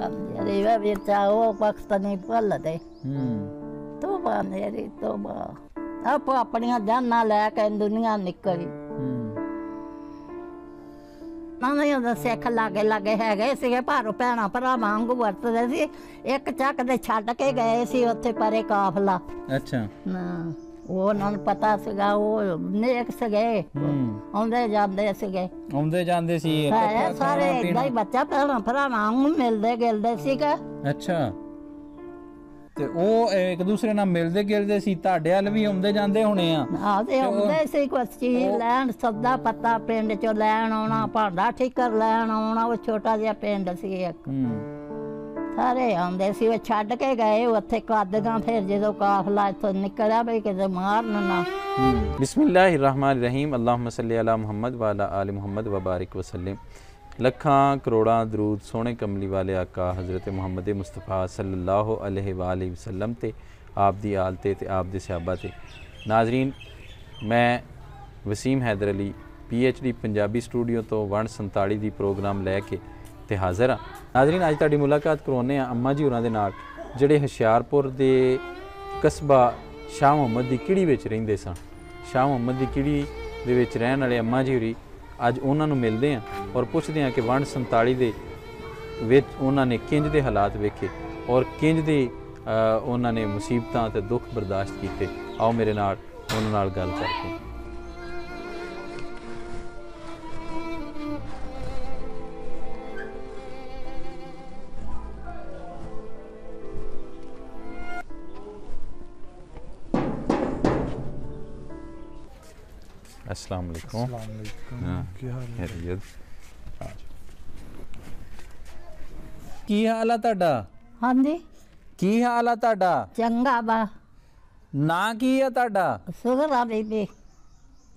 Riva Virtao, Pakistani Palade. Toba, Neri, Toba. Up opening a Dana Lak and Dunia Nikari. None of the Sekalaga Laga Haga, Sigaparo Pana, Paramango, what the Ekachaka the Chatake, Siote Parekafla. अच्छा ਉਹ ਉਹਨਾਂ ਨੂੰ ਪਤਾ ਸੀਗਾ ਉਹ ਨੇਕ ਸੀਗੇ ਆਉਂਦੇ ਜਾਂਦੇ ਸੀਗੇ ਸੀ ਸਾਰੇ ਏਦਾਂ ਹੀ ਬੱਚਾ ਭੈਣਾਂ ਭਰਾਵਾਂ ਨੂੰ ਮਿਲਦੇ ਗਿਲਦੇ ਸੀਗਾ ਅੱਛਾ ਤੇ ਉਹ ਇੱਕ ਦੂਸਰੇ ਨਾਲ ਮਿਲਦੇ ਗਿਲਦੇ ਸੀ ਤੁਹਾਡੇ ਵੱਲ ਵੀ ਆਉਂਦੇ ਜਾਂਦੇ ਹੋਣੇ ਆ ਆਹ ਤੇ ਆਉਂਦੇ ਸੀ ਕੁਛ ਚੀਜ਼ ਲੈਣ ਸੌਦਾ ਪੱਤਾ ਪਿੰਡ ਚੋਂ ਲੈਣ ਆਉਣਾ ਭਾਂਡਾ ਠੀਕਰ ਲੈਣ ਆਉਣਾ ਉਹ ਛੋਟਾ ਜਿਹਾ ਪਿੰਡ ਸੀ ਇੱਕ ਸਾਰੇ ਆਉਂਦੇ ਸੀ ਉਹ ਛੱਡ ਕੇ ਗਏ ਉੱਥੇ ਕਾਦਗਾ ਫਿਰ ਜਦੋਂ ਕਾਫਲਾ ਇੱਥੋਂ ਨਿਕਲਿਆ ਵੀ ਕਿਤੇ ਮਾਰਨ ਨਾ ਬਿਸਮਿल्लाहिर्रहमानिर्रहीम अल्लाहुम्मा सल्ली अला मुहम्मद व अला आलि मुहम्मद व बारिक वसल्लम ਲੱਖਾਂ ਕਰੋੜਾਂ ਦਰੂਦ ਸੋਹਣੇ ਕਮਲੀ ਵਾਲੇ ਆਕਾ ਹਜ਼ਰਤ ਮੁਹੰਮਦ ਮੁਸਤਫਾ ਸੱਲੱਲਾਹੁ ਅਲੈहि ਵਾਲੀ ਵਸੱਲਮ ਤੇ ਆਪ ਦੀ ਆਲ ਤੇ ਆਪ ਦੇ ਸਹਾਬਾ ਤੇ ਨਾਜ਼ਰੀਨ ਮੈਂ ਵਸੀਮ ਹੈਦਰ ਅਲੀ PhD ਪੰਜਾਬੀ ਸਟੂਡੀਓ ਤੋਂ 147 ਦੀ ਪ੍ਰੋਗਰਾਮ ਲੈ ਕੇ ਤੇ ਹਾਜ਼ਰ ਹਾਂ ਨਾਜ਼ਰੀਨ ਅੱਜ ਤੁਹਾਡੀ ਮੁਲਾਕਾਤ ਕਰਵਾਉਂਦੇ ਆ ਅੰਮਾ ਜੀ ਹੋਰਾਂ ਦੇ ਨਾਲ ਜਿਹੜੇ ਹੁਸ਼ਿਆਰਪੁਰ ਦੇ ਕਸਬਾ ਸ਼ਾਹ ਮੁਹੰਮਦ ਦੀ ਕਿੜੀ ਵਿੱਚ ਰਹਿੰਦੇ ਸਨ ਸ਼ਾਹ ਮੁਹੰਮਦ ਦੀ ਕਿੜੀ ਦੇ ਵਿੱਚ ਰਹਿਣ ਵਾਲੇ ਅੰਮਾ ਜੀ ਹੋਰੀ ਅੱਜ ਉਹਨਾਂ ਨੂੰ ਮਿਲਦੇ ਹਾਂ ਔਰ ਪੁੱਛਦੇ ਹਾਂ ਕਿ 147 ਦੇ ਵਿੱਚ ਉਹਨਾਂ ਨੇ ਕਿੰਜ ਦੇ ਹਾਲਾਤ ਵੇਖੇ ਔਰ ਕਿੰਜ ਦੇ ਉਹਨਾਂ ਨੇ ਮੁਸੀਬਤਾਂ ਤੇ ਦੁੱਖ ਬਰਦਾਸ਼ਤ ਕੀਤੇ ਆਓ ਮੇਰੇ ਨਾਲ ਉਹਨਾਂ ਨਾਲ ਗੱਲ ਕਰਦੇ ਹਾਂ अस्सलाम वालेकुम ਕੀ ਹਾਲ ਆ ਤੁਹਾਡਾ ਹਾਂਜੀ ਕੀ ਹਾਲ ਆ ਤੁਹਾਡਾ ਚੰਗਾ ਬਾ ਨਾਂ ਕੀ ਆ ਤੁਹਾਡਾ ਸੁਗਰਾ ਬੀਬੀ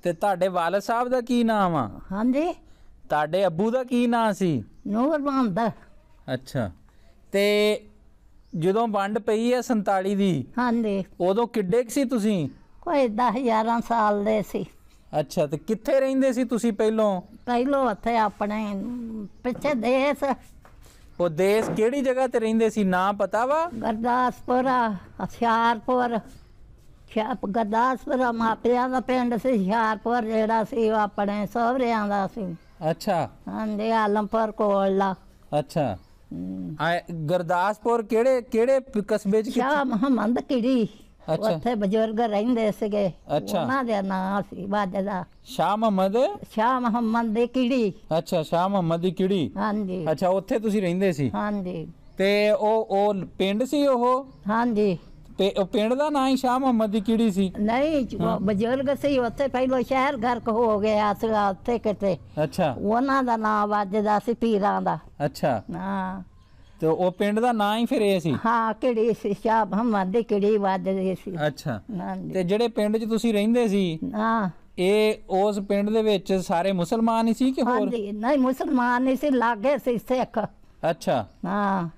ਤੇ ਤੁਹਾਡੇ ਵਾਲਿਦ ਸਾਹਿਬ ਦਾ ਕੀ ਨਾਮ ਆ ਹਾਂਜੀ ਤੁਹਾਡੇ ਅੱਬੂ ਦਾ ਕੀ ਨਾਂ ਸੀ ਨੂਰ ਮੁਹੰਮਦ ਅੱਛਾ ਤੇ ਜਦੋਂ ਵੰਡ ਪਈ ਆ 47 ਦੀ ਹਾਂਜੀ ਉਦੋਂ ਕਿੱਡੇ ਸੀ ਤੁਸੀਂ ਕੋਈ 10-11 ਸਾਲ ਦੇ ਸੀ ਅੱਛਾ ਤੇ ਕਿੱਥੇ ਰਹਿੰਦੇ ਸੀ ਤੁਸੀਂ ਪਹਿਲੋਂ ਉੱਥੇ ਆਪਣੇ ਪਿੱਛੇ ਦੇਸ ਉਹ ਦੇਸ ਕਿਹੜੀ ਜਗ੍ਹਾ ਤੇ ਰਹਿੰਦੇ ਸੀ ਨਾਂ ਪਤਾ ਵਾ ਗੁਰਦਾਸਪੁਰ ਹੁਸ਼ਿਆਰਪੁਰ ਗੁਰਦਾਸਪੁਰ ਮਾਪਿਆਂ ਦਾ ਪਿੰਡ ਸੀ ਹੁਸ਼ਿਆਰਪੁਰ ਜਿਹੜਾ ਸੀ ਉਹ ਆਪਣੇ ਸਹੁਰਿਆਂ ਦਾ ਸੀ ਅੱਛਾ ਹਾਂਜੀ ਆਲਮਪੁਰ ਕੋਲਾ ਅੱਛਾ ਗੁਰਦਾਸਪੁਰ ਕਿਹੜੇ ਕਸਬੇ ਚ ਸ਼ਾਹ ਮੁਹੰਮਦ ਕਿੜੀ ਉੱਥੇ ਬਜ਼ੁਰਗ ਰਹਿੰਦੇ ਸੀਗੇ ਉਹਨਾਂ ਦਾ ਨਾਂ ਸੀ ਵੱਜਦਾ ਸ਼ਾਹ ਮੁਹੰਮਦ ਦੀ ਕਿੜੀ ਅੱਛਾ ਸ਼ਾਹ ਮੁਹੰਮਦ ਦੀ ਕਿੜੀ ਹਾਂਜੀ ਅੱਛਾ ਉੱਥੇ ਤੁਸੀਂ ਰਹਿੰਦੇ ਸੀ ਹਾਂਜੀ ਤੇ ਉਹ ਪਿੰਡ ਸੀ ਉਹ ਹਾਂਜੀ ਤੇ ਉਹ ਪਿੰਡ ਦਾ ਨਾਂ ਹੀ ਸ਼ਾਹ ਮੁਹੰਮਦ ਦੀ ਕਿੜੀ ਸੀ ਨਹੀਂ ਬਜ਼ੁਰਗ ਸੀ ਉੱਥੇ ਪਹਿਲੋਂ ਸ਼ਹਿਰ ਗਰਕ ਹੋ ਗਿਆ ਸੀਗਾ ਉੱਥੇ ਕਿਤੇ ਅੱਛਾ ਉਹਨਾਂ ਦਾ ਨਾਂ ਵੱਜਦਾ ਸੀ ਪੀਰਾਂ ਦਾ ਅੱਛਾ ਹਾਂ ਤੇ ਉਹ ਪਿੰਡ ਦਾ ਨਾਂ ਹੀ ਫਿਰ ਇਹ ਸੀ ਹਾਂ ਕਿਹੜੀ ਸੀ ਸ਼ਾਹ ਮੁਹੰਮਦ ਦੀ ਕਿਹੜੀ ਵੱਜਦੀ ਸੀ ਅੱਛਾ ਤੇ ਜਿਹੜੇ ਪਿੰਡ 'ਚ ਤੁਸੀਂ ਰਹਿੰਦੇ ਸੀ ਹਾਂ ਇਹ ਉਸ ਪਿੰਡ ਦੇ ਵਿੱਚ ਸਾਰੇ ਮੁਸਲਮਾਨ ਹੀ ਸੀ ਕਿ ਹੋਰ ਨਹੀਂ ਮੁਸਲਮਾਨ ਨਹੀਂ ਸੀ ਲਾਗੇ ਸੀ ਸਿੱਖ ਅੱਛਾ ਹਾਂ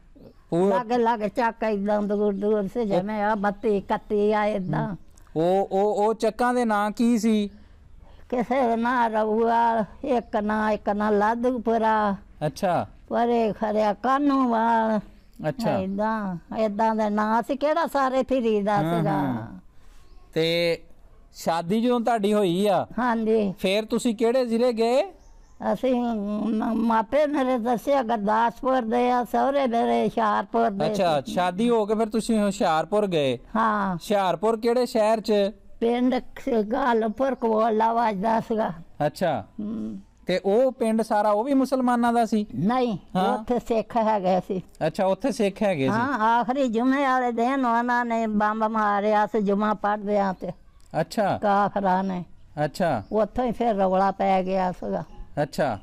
ਲਾਗੇ ਚੱਕ ਏਦਾਂ ਦੂਰ ਸੀ ਜਿਵੇਂ ਆ 32 31 ਆ ਏਦਾਂ ਉਹ ਚੱਕਾਂ ਦੇ ਨਾਂ ਕੀ ਸੀ ਕਿਸੇ ਦਾ ਨਾਂ ਰਊਆ ਇੱਕ ਨਾਂ ਲਾਧੂਪੁਰਾ ਅੱਛਾ ਪਰੇ ਖਰਿਆ ਕਾਨੂੰਵਾਲ ਅੱਛਾ ਏਦਾਂ ਦਾ ਨਾਂ ਸੀ ਕਿਹੜਾ ਸਾਰੇ ਫਿਰੀਦਾ ਸੀਗਾ ਤੇ ਸ਼ਾਦੀ ਜਦੋਂ ਤੁਹਾਡੀ ਹੋਈ ਆ ਹਾਂਜੀ ਫੇਰ ਤੁਸੀਂ ਕਿਹੜੇ ਜ਼ਿਲ੍ਹੇ ਗਏ ਅਸੀਂ ਮਾਪੇ ਮੇਰੇ ਦੱਸਿਆ ਗੁਰਦਾਸਪੁਰ ਦੇ ਆ ਸਹੁਰੇ ਮੇਰੇ ਹੁਸ਼ਿਆਰਪੁਰ ਦੇ ਅੱਛਾ ਸ਼ਾਦੀ ਹੋ ਕੇ ਫਿਰ ਤੁਸੀਂ ਹੁਸ਼ਿਆਰਪੁਰ ਗਏ ਹਾਂ ਹੁਸ਼ਿਆਰਪੁਰ ਕਿਹੜੇ ਸ਼ਹਿਰ 'ਚ ਪਿੰਡ ਗਾਲਪੁਰ ਕੋਲਾ ਵੱਜਦਾ ਸੀਗਾ ਅੱਛਾ ਤੇ ਉਹ ਪਿੰਡ ਸਾਰਾ ਉਹ ਵੀ ਮੁਸਲਮਾਨਾਂ ਦਾ ਸੀ ਨਹੀਂ ਉੱਥੇ ਸਿੱਖ ਹੈਗੇ ਸੀ ਅੱਛਾ ਉੱਥੇ ਸਿੱਖ ਹੈਗੇ ਸੀ ਹਾਂ ਆਖਰੀ ਜੁਮੇ ਵਾਲੇ ਦਿਨ ਉਹਨਾਂ ਨੇ ਬੰਬ ਮਾਰਿਆ ਸੀ ਜੁਮਾ ਪੜ੍ਹਦਿਆਂ ਤੇ ਅੱਛਾ ਕਾਫਰਾਂ ਨੇ ਅੱਛਾ ਉੱਥੋਂ ਹੀ ਫਿਰ ਰੌਲਾ ਪੈ ਗਿਆ ਸੀਗਾ ਅੱਛਾ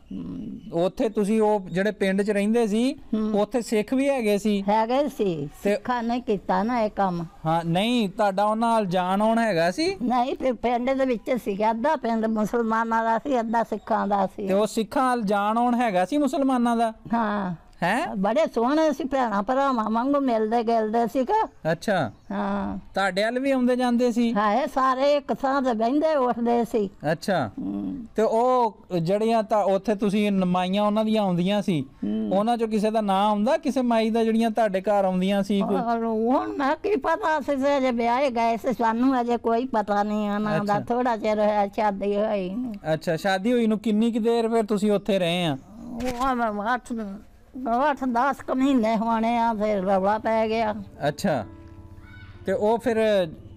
ਉੱਥੇ ਤੁਸੀਂ ਉਹ ਜਿਹੜੇ ਪਿੰਡ 'ਚ ਰਹਿੰਦੇ ਸੀ ਉੱਥੇ ਸਿੱਖ ਵੀ ਹੈਗੇ ਸੀ ਸਿੱਖਾਂ ਨੇ ਕੀਤਾ ਨਾ ਇਹ ਕੰਮ ਹਾਂ ਨਹੀਂ ਤੁਹਾਡਾ ਉਹਨਾਂ ਨਾਲ ਜਾਣ ਆਉਣ ਹੈਗਾ ਸੀ ਨਹੀਂ ਪਿੰਡ ਦੇ ਵਿੱਚ ਸੀ ਅੱਧਾ ਪਿੰਡ ਮੁਸਲਮਾਨਾਂ ਦਾ ਸੀ ਅੱਧਾ ਸਿੱਖਾਂ ਦਾ ਸੀ ਤੇ ਉਹ ਸਿੱਖਾਂ ਨਾਲ ਜਾਣ ਆਉਣ ਹੈਗਾ ਸੀ ਮੁਸਲਮਾਨਾਂ ਦਾ ਹਾਂ ਹੈ? ਬੜੇ ਸੋਹਣੇ ਸੀ, ਭੈਣਾਂ ਭਰਾਵਾਂ ਵਾਂਗੂ ਮਿਲਦੇ ਗਿਲਦੇ ਸੀਗਾ। ਅੱਛਾ, ਹਾਂ ਤੁਹਾਡੇ ਵੱਲ ਵੀ ਆਉਂਦੇ ਜਾਂਦੇ ਸੀ? ਹੈ ਸਾਰੇ ਇੱਕ ਥਾਂ ਤੇ ਬਹਿੰਦੇ ਉੱਠਦੇ ਸੀ। ਅੱਛਾ, ਤੇ ਉਹ ਜਿਹੜੀਆਂ ਤਾਂ ਉੱਥੇ ਤੁਸੀਂ ਮਾਈਆਂ ਉਹਨਾਂ ਦੀਆਂ ਆਉਂਦੀਆਂ ਸੀ, ਉਹਨਾਂ ਚੋਂ ਕਿਸੇ ਦਾ ਨਾਂ ਆਉਂਦਾ, ਕਿਸੇ ਮਾਈ ਦਾ ਜਿਹੜੀਆਂ ਤੁਹਾਡੇ ਘਰ ਆਉਂਦੀਆਂ ਸੀ? ਹੁਣ ਮੈਂ ਕੀ ਪਤਾ ਸੀ, ਅਜੇ ਵਿਆਹੇ ਗਏ ਸੀ, ਸਾਨੂੰ ਅਜੇ ਕੋਈ ਪਤਾ ਨਹੀਂ ਉਹਨਾਂ ਦਾ। ਥੋੜਾ ਚਿਰ ਹੋਇਆ ਸ਼ਾਦੀ ਹੋਈ। ਅੱਛਾ, ਸ਼ਾਦੀ ਹੋਈ ਨੂੰ ਕਿੰਨੀ ਕੁ ਦੇਰ ਫਿਰ ਤੁਸੀਂ ਉੱਥੇ ਰਹੇ ਆ? ਉਹ 8-10 ਕੁ ਮਹੀਨੇ ਹੋਣੇ ਆ, ਫਿਰ ਰੌਲਾ ਪੈ ਗਿਆ। ਅੱਛਾ, ਤੇ ਉਹ ਫਿਰ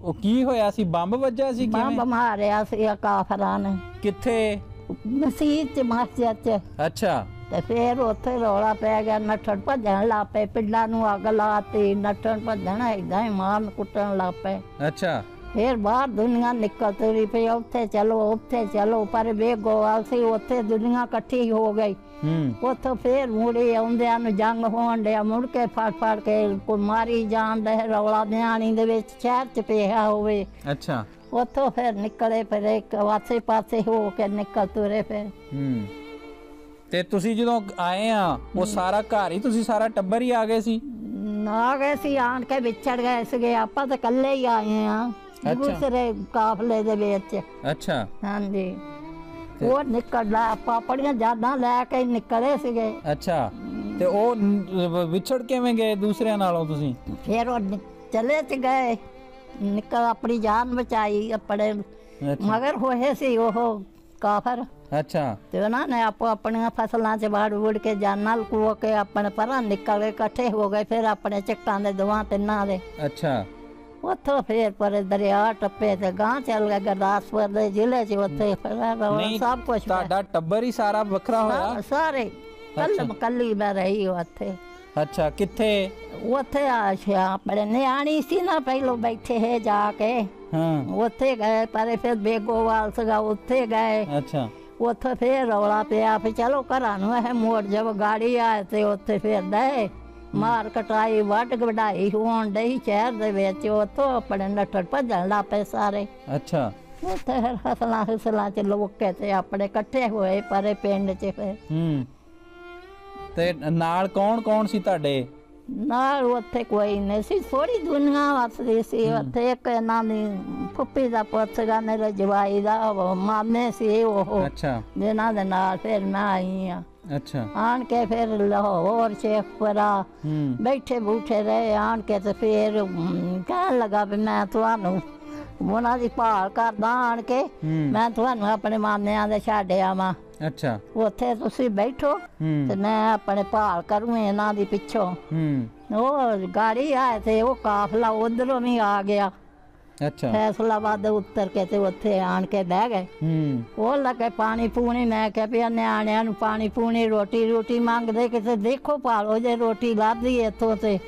ਉਹ ਕੀ ਹੋਇਆ ਸੀ? ਬੰਬ ਵੱਜਾ ਸੀ? ਬੰਬ ਮਾਰਿਆ ਸੀ ਕਾਫਰਾਂ ਨੇ। ਕਿੱਥੇ? ਮਸੀਤ ਚ, ਮਸਜਿਦ ਚ। ਅੱਛਾ, ਤੇ ਫਿਰ ਉੱਥੇ ਰੌਲਾ ਪੈ ਗਿਆ, ਨੱਠਣ ਭੱਜਣ ਲੱਗ ਪਏ, ਪਿੰਡਾਂ ਨੂੰ ਅੱਗ ਲਾਤੀ, ਨੱਠਣ ਭੱਜਣ ਏਦਾਂ ਹੀ ਮਾਰਨ ਕੁੱਟਣ ਲੱਗ ਪਏ। ਅੱਛਾ, ਫਿਰ ਬਾਹਰ ਦੁਨੀਆ ਨਿਕਲ ਤੁਰੀ ਪਈ, ਉੱਥੇ ਚਲੋ ਪਰ ਬੇਗੋਵਾਲ ਸੀ, ਉੱਥੇ ਦੁਨੀਆ ਇਕੱਠੀ ਹੋ ਗਈ। ਉੱਥੋਂ ਫਿਰ ਮੁੜੇ ਆਉਂਦਿਆਂ ਨੂੰ ਜੰਗ ਹੋਣ ਡਿਆ, ਮੁੜ ਕੇ ਫੜ ਕੇ ਕੋਈ ਮਾਰੀ ਜਾਣ ਦੇ, ਰੌਲਾ ਨਿਆਣੀ ਦੇ ਵਿੱਚ ਸ਼ਹਿਰ ਚ ਪਿਆ ਹੋਵੇ। ਅੱਛਾ, ਉੱਥੋਂ ਫਿਰ ਨਿਕਲੇ, ਫਿਰ ਇੱਕ ਆਸੇ ਪਾਸੇ ਹੋ ਕੇ ਨਿਕਲ ਤੁਰੇ ਫਿਰ। ਤੇ ਤੁਸੀਂ ਜਦੋਂ ਆਏ ਆ, ਉਹ ਸਾਰਾ ਘਰ ਹੀ, ਤੁਸੀਂ ਸਾਰਾ ਟੱਬਰ ਹੀ ਆ ਗਏ ਸੀ? ਆ ਗਏ ਸੀ, ਆਣ ਕੇ ਵਿਛੜ ਗਏ ਸੀਗੇ, ਆਪਾਂ ਤਾਂ ਇਕੱਲੇ ਹੀ ਆਏ ਆ ਦੂਸਰੇ ਕਾਫਲੇ ਦੇ ਵਿੱਚ। ਅੱਛਾ, ਹਾਂਜੀ, ਉਹ ਨਿਕਲਦਾ, ਆਪਾਂ ਆਪਣੀਆਂ ਜਾਨਾਂ ਲੈ ਕੇ ਨਿਕਲੇ ਸੀਗੇ। ਅੱਛਾ, ਤੇ ਉਹ ਵਿਛੜ ਕਿਵੇਂ ਗਏ ਦੂਸਰਿਆਂ ਨਾਲੋਂ ਤੁਸੀਂ? ਫਿਰ ਉਹ ਚਲੇ ਚ ਗਏ, ਨਿਕਲ ਆਪਣੀ ਜਾਨ ਬਚਾਈ ਆਪਣੇ, ਮਗਰ ਹੋਏ ਸੀ ਉਹ ਕਾਫਰ। ਅੱਛਾ, ਤੇ ਉਹਨਾਂ ਨੇ ਆਪੋ ਆਪਣੀਆਂ ਫਸਲਾਂ ਚ ਵੜ ਵੁੜ ਕੇ ਜਾਨਾਂ ਲੁਕੋ ਕੇ ਆਪਣੇ ਪਰਾਂ ਨਿਕਲ ਕੇ ਇਕੱਠੇ ਹੋ ਗਏ, ਫਿਰ ਆਪਣੇ ਚੱਕਾਂ ਦੇ ਦੋਵਾਂ ਤਿੰਨਾਂ ਦੇ। ਅੱਛਾ, ਉੱਥੋਂ ਫਿਰ ਪਰ ਦਰਿਆ ਟੱਪੇ ਤੇ ਗਾਂ ਚੱਲ ਗਏ ਗੁਰਦਾਸਪੁਰ ਦੇ ਜ਼ਿਲ੍ਹੇ ਚ। ਉੱਥੇ ਸਭ ਕੁਛ, ਤੁਹਾਡਾ ਟੱਬਰ ਹੀ ਸਾਰਾ ਵੱਖਰਾ ਹੋਇਆ? ਸਾਰੇ ਕੱਲੀ ਮੈਂ ਰਹੀ ਉੱਥੇ। ਅੱਛਾ, ਕਿੱਥੇ? ਉੱਥੇ ਆਪਣੇ ਨਿਆਣੀ ਸੀ ਨਾ, ਪਹਿਲੋਂ ਬੈਠੇ ਹੈ ਜਾ ਕੇ। ਉੱਥੇ ਗਏ, ਪਰ ਫਿਰ ਬੇਗੋਵਾਲ ਸੀਗਾ, ਉੱਥੇ ਗਏ। ਅੱਛਾ, ਉੱਥੇ ਫਿਰ ਰੌਲਾ ਪਿਆ, ਫਿਰ ਚਲੋ ਘਰਾਂ ਨੂੰ ਇਹ ਮੋੜ ਜਬ ਗਾੜੀ ਆਏ ਤੇ ਉੱਥੇ ਫਿਰ ਦੇ ਮਾਰ ਕਟਾਈ, ਵੱਢ ਵਢਾਈ ਹੋਣ ਡਈ ਸ਼ਹਿਰ ਦੇ ਵਿੱਚ। ਉੱਥੋਂ ਆਪਣੇ ਨੱਠਣ ਭੱਜਣ ਲੱਗ ਪਏ ਸਾਰੇ। ਅੱਛਾ, ਉੱਥੇ ਫਿਰ ਫਸਲਾਂ ਚ ਲੋਕ ਕੇ ਤੇ ਆਪਣੇ ਇਕੱਠੇ ਹੋਏ ਪਰੇ ਪਿੰਡ ਚ। ਫਿਰ ਤੇ ਨਾਲ ਕੌਣ ਕੌਣ ਸੀ ਤੁਹਾਡੇ ਨਾਲ? ਉੱਥੇ ਕੋਈ ਨਹੀਂ ਸੀ, ਥੋੜੀ ਦੁਨੀਆ ਵਸਦੀ ਸੀ ਉੱਥੇ। ਇੱਕ ਇਹਨਾਂ ਦੀ ਫੁੱਫੀ ਦਾ ਪੁੱਤ ਸੀਗਾ, ਮੇਰੇ ਜਵਾਈ ਦਾ ਮਾਮੇ ਸੀ ਉਹ। ਅੱਛਾ, ਜਿਹਨਾਂ ਦੇ ਨਾਲ ਫਿਰ ਮੈਂ ਆਈ ਆ। ਅੱਛਾ, ਆਣ ਕੇ ਫਿਰ ਲਾਹੌਰ ਸ਼ੇਖਪੁਰਾ ਬੈਠੇ ਬੂਠੇ ਰਹੇ। ਆਣ ਕੇ ਤੇ ਫਿਰ ਕਹਿਣ ਲੱਗਾ ਵੀ ਮੈਂ ਤੁਹਾਨੂੰ ਉਹਨਾਂ ਦੀ ਭਾਲ ਕਰਦਾ, ਆਣ ਕੇ ਮੈਂ ਤੁਹਾਨੂੰ ਆਪਣੇ ਮਾਮਿਆਂ ਦੇ ਛੱਡ ਆਵਾਂ। ਅੱਛਾ, ਉੱਥੇ ਤੁਸੀਂ ਬੈਠੋ ਤੇ ਮੈਂ ਆਪਣੇ ਭਾਲ ਕਰੂੰ ਇਹਨਾਂ ਦੀ ਪਿੱਛੋਂ। ਉਹ ਗਾੜੀ ਆਏ ਤੇ ਉਹ ਕਾਫਲਾ ਉਧਰੋਂ ਵੀ ਆ ਗਿਆ। ਅੱਛਾ, ਫੈਸਲਾਬਾਦ ਉਤਰ ਕੇ ਤੇ ਉੱਥੇ ਆਣ ਕੇ ਬਹਿ ਗਏ। ਉਹ ਲੱਗੇ ਪਾਣੀ ਪੂਣੀ, ਮੈਂ ਕਿਹਾ ਵੀ ਨਿਆਣਿਆਂ ਨੂੰ ਪਾਣੀ ਪੂਣੀ, ਰੋਟੀ ਮੰਗਦੇ, ਕਿਤੇ ਦੇਖੋ ਭਾਲੋ ਜੇ ਰੋਟੀ ਲੱਭਦੀ ਇੱਥੋਂ ਤੇ।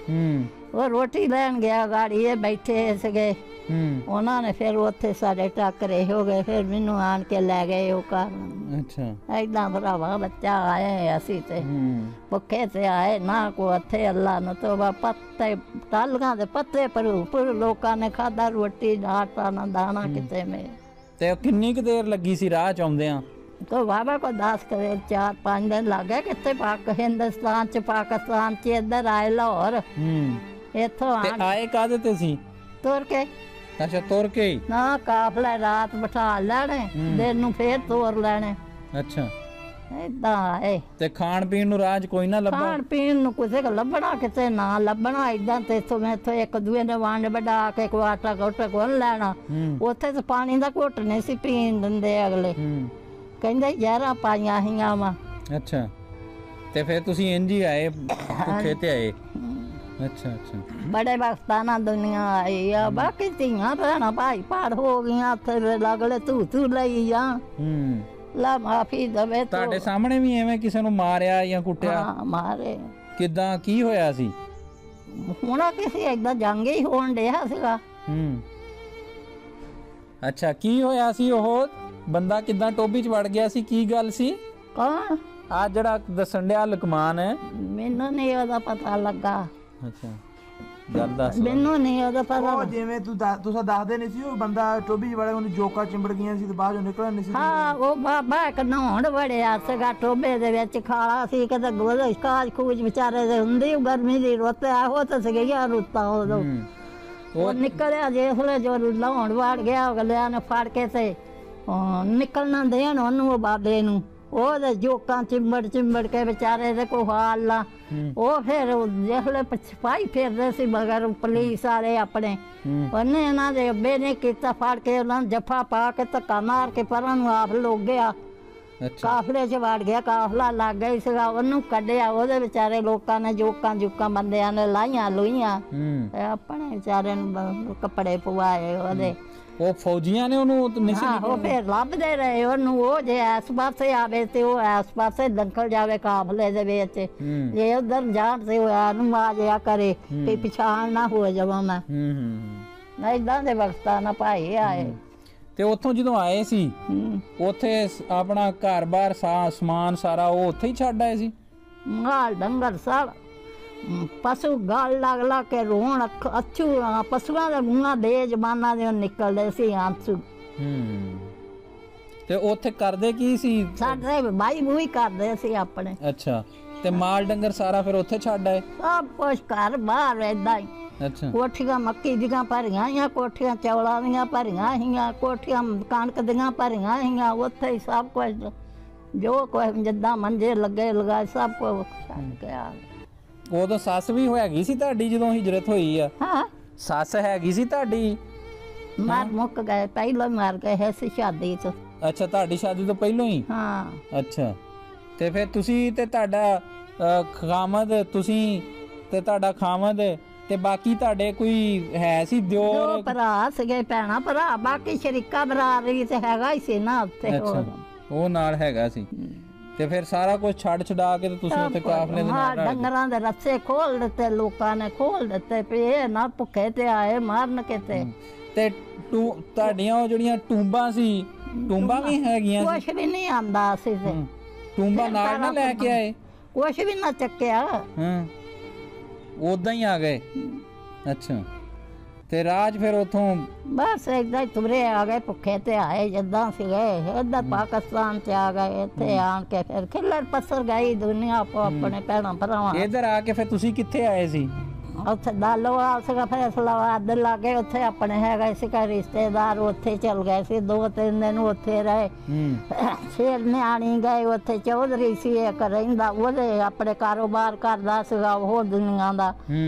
ਉਹ ਰੋਟੀ ਲੈਣ ਗਿਆ, ਗਾੜੀ ਇਹ ਬੈਠੇ ਸੀਗੇ। ਉਹਨਾਂ ਨੇ ਫਿਰ ਉੱਥੇ ਸਾਡੇ ਟੱਕਰੇ ਹੋ ਗਏ, ਫਿਰ ਮੈਨੂੰ ਆਣ ਕੇ ਲੈ ਗਏ ਉਹ ਘਰ। ਅੱਛਾ, ਏਦਾਂ ਭਰਾਵਾ ਬੱਚਾ ਆਏ ਅਸੀਂ ਤੇ ਭੁੱਖੇ ਤੇ ਆਏ ਨਾ ਕੋ ਉੱਥੇ। ਅੱਲਾ ਨੂੰ ਤੋਬਾ, ਪੱਤੇ ਟਾਲੀਆਂ ਦੇ ਪੱਤੇ ਪਰ ਲੋਕਾਂ ਨੇ ਖਾਦਾ, ਰੋਟੀ ਆਟਾ ਨਾ ਦਾਣਾ ਕਿਤੇ ਮੇ। ਤੇ ਕਿੰਨੀ ਕੁ ਦੇਰ ਲੱਗੀ ਸੀ ਰਾਹ ਚ ਆਉਂਦਿਆਂ? तो बाबा को 10 4-5 दिन लगे कितने हिंदुस्तान च पाकिस्तान च इधर आए लाहौर। इथों आए कादे ते सी? तुर के। अच्छा, तुर के ही ना काफले रात बिठा लेने, दिन नूं फिर तुर लेने। अच्छा, इदां आए। ते खाण पीण नूं राज कोई ना लभा? खाण पीण नूं किसे लभना किते ना लभना। इदां ते इथों मैथों एक दूए ने वंड वडा के कोई आटा घुट गुन लेना। उत्थे ते पानी दा घुट नहीं सी पीण दिंदे अगले। ਕਹਿੰਦੇ 11 ਪਾਈਆਂ ਹੀਆਂ ਵਾ। ਅੱਛਾ, ਤੇ ਫਿਰ ਤੁਸੀਂ ਇੰਜ ਹੀ ਆਏ, ਭੁੱਖੇ ਤੇ ਆਏ? ਅੱਛਾ, ਅੱਛਾ, ਬੜੇ ਵਕਤਾਂ ਨਾਲ ਦੁਨੀਆ ਆਈ ਆ। ਬਾਕੀ ਧੀਆਂ ਭੈਣਾਂ ਭਾਈ ਪਾੜ ਹੋ ਗਈਆਂ, ਉੱਥੇ ਅਗਲੇ ਤੂੰ ਲਈ ਜਾ। ਲਾ ਮਾਫੀ ਦਵੇ। ਤੁਹਾਡੇ ਸਾਹਮਣੇ ਵੀ ਐਵੇਂ ਕਿਸੇ ਨੂੰ ਮਾਰਿਆ ਜਾਂ ਕੁੱਟਿਆ? ਹਾਂ, ਮਾਰੇ। ਕਿੱਦਾਂ, ਕੀ ਹੋਇਆ ਸੀ? ਹੁਣ ਕਿਸੇ ਏਦਾਂ ਜੰਗ ਹੀ ਹੋਣ ਡਿਆ ਸੀਗਾ। ਅੱਛਾ, ਕੀ ਹੋਇਆ ਸੀ? ਉਹ ਬੰਦਾ ਕਿੱਦਾਂ ਟੋਬੀ ਚ ਵੜ ਗਿਆ ਸੀ? ਕੀ ਗੱਲ ਸੀ? ਕੌਣ? ਆ ਜਿਹੜਾ ਦੱਸਣ ਡਿਆ ਲੁਕਮਾਨ ਹੈ। ਮੈਨੂੰ ਨਹੀਂ ਉਹਦਾ ਪਤਾ ਲੱਗਾ। ਅੱਛਾ, ਗੱਲ ਦੱਸ। ਮੈਨੂੰ ਨਹੀਂ ਉਹਦਾ ਪਤਾ। ਉਹ ਜਿਵੇਂ ਤੁਸੀਂ ਦੱਸਦੇ ਨਹੀਂ ਸੀ ਉਹ ਬੰਦਾ ਟੋਬੀ ਚ ਵਾਲੇ ਉਹਨੂੰ ਜੋਕਾਂ ਚਿੰਬੜ ਗਈਆਂ ਸੀ ਤੇ ਬਾਅਦ ਚੋਂ ਨਿਕਲਣ ਨਹੀਂ ਸੀ। ਹਾਂ ਉਹ ਬਾਬਾ ਇੱਕ ਨਹਾਉਣ ਵੜਿਆ ਸੀਗਾ ਟੋਬੇ ਦੇ ਵਿੱਚ, ਖਾਲਾ ਸੀ ਕਿਤੇ ਗੋਲ ਕਾਜ ਖੂਜ ਵਿਚਾਰੇ ਦੇ ਹੁੰਦੀ ਗਰਮੀ ਦੀ ਰੁੱਤ ਇਹੋ ਤਾਂ ਸੀਗੀਆਂ ਰੁੱਤਾਂ ਉਦੋਂ। ਉਹ ਨਿਕਲਿਆ ਜਿਸਲੇ ਜੋ ਨਹਾਉਣ ਵੜ ਗਿਆ ਅਗਲਿਆਂ ਨੇ ਫੜ ਕੇ ਤੇ ਨਿਕਲਣਾ ਦੇਣ ਉਹਨੂੰ ਉਹ ਬਾਬੇ ਨੂੰ। ਉਹਦੇ ਜੋਕਾਂ ਚਿੰਬੜ ਕੇ ਵਿਚਾਰੇ ਦੇ ਕੋਈ ਹਾਲ ਨਾ। ਉਹ ਫਿਰ ਜਿਸਲੇ ਸਿਪਾਹੀ ਫਿਰਦੇ ਸੀ ਮਗਰ ਪੁਲਿਸ ਵਾਲੇ ਆਪਣੇ, ਉਹਨੇ ਇਹਨਾਂ ਦੇ ਅੱਬੇ ਨੇ ਕੀਤਾ ਫੜ ਕੇ ਉਹਨਾਂ ਨੂੰ ਜੱਫਾ ਪਾ ਕੇ ਧੱਕਾ ਮਾਰ ਕੇ ਪਰਾਂ ਨੂੰ ਆਪ ਲੋਕ ਗਿਆ। ਕਾਫਲੇ 'ਚ ਵੜ ਗਿਆ, ਕਾਫਲਾ ਲੱਗ ਗਿਆ ਸੀਗਾ, ਉਹਨੂੰ ਕੱਢਿਆ। ਉਹਦੇ ਵਿਚਾਰੇ ਲੋਕਾਂ ਨੇ ਜੋਕਾਂ ਬੰਦਿਆਂ ਨੇ ਲਾਈਆਂ ਲੂਈਆਂ, ਆਪਣੇ ਵਿਚਾਰੇ ਨੂੰ ਕੱਪੜੇ ਪਵਾਏ ਉਹਦੇ। ਉਹ ਫੌਜੀਆਂ ਨੇ ਉਹਨੂੰ ਉਹ ਫਿਰ ਲੱਭਦੇ ਰਹੇ ਉਹਨੂੰ। ਉਹ ਜੇ ਇਸ ਪਾਸੇ ਆਵੇ ਤੇ ਉਹ ਇਸ ਪਾਸੇ ਨਿਕਲ ਜਾਵੇ ਕਾਫਲੇ ਦੇ ਵਿੱਚ, ਜੇ ਉਧਰ ਜਾਣ ਤੇ ਉਹ ਇਹਨੂੰ ਆ ਜਾਇਆ ਕਰੇ ਕਿ ਪਛਾਣ ਨਾ ਹੋ ਜਾਵਾਂ ਮੈਂ। ਏਦਾਂ ਦੇ ਵਕਤਾਂ ਨਾ ਭਾਈ ਆਏ। ਤੇ ਉੱਥੋਂ ਜਦੋਂ ਆਏ ਸੀ ਉੱਥੇ ਆਪਣਾ ਘਰ-ਬਾਰ ਸਮਾਨ ਸਾਰਾ ਉਹ ਉੱਥੇ ਹੀ ਛੱਡ ਆਏ ਸੀ? ਮਾਲ ਡੰਗਰ ਸਭ ਪਸ਼ੂ ਗਲ ਲੱਗ ਕੇ ਰੋਣ, ਅੱਛੂ ਪਸ਼ੂਆਂ ਦੇ ਮੂੰਹਾਂ ਦੇ ਜ਼ਮਾਨਾ ਦੇ ਨਿਕਲਦੇ ਸੀ ਆਂਸੂ। ਤੇ ਉੱਥੇ ਕਰਦੇ ਕੀ ਸੀ? ਸਾਡੇ ਬਾਈ ਬੂਈ ਕਰਦੇ ਸੀ ਆਪਣੇ। ਅੱਛਾ, ਤੇ ਮਾਲ ਡੰਗਰ ਸਾਰਾ ਫਿਰ ਉੱਥੇ ਛੱਡ ਆਏ? ਸਭ ਕੁਛ ਘਰ ਬਾਹਰ ਏਦਾਂ ਹੀ। ਅੱਛਾ, ਕੋਠੀਆਂ ਮੱਕੀ ਦੀਆਂ ਭਰੀਆਂ ਹੋਈਆਂ, ਕੋਠੀਆਂ ਚੌਲਾਂ ਦੀਆਂ ਭਰੀਆਂ ਹੋਈਆਂ, ਕੋਠੀਆਂ ਕਣਕ ਦੀਆਂ ਭਰੀਆਂ ਹੋਈਆਂ, ਉੱਥੇ ਹੀ ਸਭ ਕੁਛ ਜੋ ਕੁਛ ਜਿੱਦਾਂ ਮੰਜੇ ਲਗਾਏ ਸਭ ਕੁਛ ਛੱਡ ਕੇ ਆ ਗਏ। ਉਦੋਂ ਸੱਸ ਵੀ ਹੈਗੀ ਸੀ ਤੁਹਾਡੀ ਜਦੋਂ ਹਿਜਰਤ ਹੋਈ ਆ? ਹਾਂ, ਸੱਸ ਹੈਗੀ ਸੀ ਤੁਹਾਡੀ? ਮੁੱਕ ਗਏ, ਪਹਿਲਾਂ ਮਾਰ ਗਏ ਸੀ ਸ਼ਾਦੀ ਚ। ਅੱਛਾ, ਤੁਹਾਡੀ ਸ਼ਾਦੀ ਤੋਂ ਪਹਿਲਾਂ ਹੀ? ਹਾਂ। ਅੱਛਾ, ਤੇ ਫਿਰ ਤੁਸੀਂ ਤੇ ਤੁਹਾਡਾ ਖਾਮਦ, ਤੁਸੀਂ ਤੇ ਤੁਹਾਡਾ ਖਾਮਦ ਤੇ ਬਾਕੀ ਤੁਹਾਡੇ ਕੋਈ ਹੈ ਸੀ ਦਿਓਰ? ਦੋ ਭਰਾ ਸੀਗੇ, ਭੈਣਾਂ ਭਰਾ, ਬਾਕੀ ਸ਼ਰੀਕਾ ਬਰਾਦਰੀ ਤੇ ਹੈਗਾ ਹੀ ਸੀ ਨਾ ਉੱਥੇ। ਉਹ ਨਾਲ ਹੈਗਾ ਸੀ। ਤੇ ਫਿਰ ਸਾਰਾ ਕੁਝ ਛੱਡ ਛਡਾ ਕੇ ਤੇ ਤੁਸੀਂ ਉੱਥੇ ਕਾਫਲੇ ਦੇ ਨਾਲ ਡੰਗਰਾਂ ਦੇ ਰੱਸੇ ਖੋਲ ਦਿੱਤੇ, ਲੋਕਾਂ ਨੇ ਖੋਲ ਦਿੱਤੇ ਪਏ ਨਾ ਭੁੱਖੇ ਤੇ ਆਏ ਮਾਰਨ ਕਿਤੇ। ਤੇ ਤੁਹਾਡੀਆਂ ਉਹ ਜਿਹੜੀਆਂ ਟੂੰਬਾਂ ਸੀ, ਟੂੰਬਾਂ ਵੀ ਹੈਗੀਆਂ? ਕੁਛ ਵੀ ਨਹੀਂ ਆਂਦਾ ਸੀ ਤੇ ਟੂੰਬਾਂ ਨਾਲ ਨਾ ਲੈ ਕੇ ਆਏ? ਕੁਛ ਵੀ ਨਾ ਚੱਕਿਆ। ਹਾਂ, ਉਦਾਂ ਹੀ ਆ ਗਏ? ਅੱਛਾ, ਤੇ ਰਾਜ ਫਿਰ ਉਥੋਂ ਬਸ ਏਦਾਂ ਹੀ ਤੁਰੇ ਆ ਗਏ, ਭੁੱਖੇ ਤੇ ਆਏ ਜਿੱਦਾਂ ਸੀਗੇ। ਇੱਧਰ ਪਾਕਿਸਤਾਨ ਚ ਆ ਗਏ, ਇੱਥੇ ਆਣ ਕੇ ਫਿਰ ਖਿਲਰ ਪਸਰ ਗਈ ਦੁਨੀਆ ਆਪੋ ਆਪਣੇ ਭੈਣਾਂ ਭਰਾਵਾਂ। ਇੱਧਰ ਆ ਕੇ ਫਿਰ ਤੁਸੀਂ ਕਿੱਥੇ ਆਏ ਸੀ? ਉੱਥੇ ਦਾਲੋਵਾਲ ਸੀਗਾ, ਫੈਸਲਾਬਾਦ ਦੇ ਲਾਗੇ ਉੱਥੇ ਆਪਣੇ ਹੈਗਾ ਸੀਗਾ ਰਿਸ਼ਤੇਦਾਰ, ਉੱਥੇ ਚਲ ਗਏ ਸੀ। 2-3 ਦਿਨ ਉੱਥੇ ਰਹੇ। ਫਿਰ ਨਿਆਣੀ ਗਏ ਉੱਥੇ, ਚੌਧਰੀ ਸੀ ਇੱਕ ਰਹਿੰਦਾ, ਉਹਦੇ ਆਪਣੇ ਕਾਰੋਬਾਰ ਕਰਦਾ ਸੀਗਾ ਉਹ ਦੁਨੀਆ ਦਾ।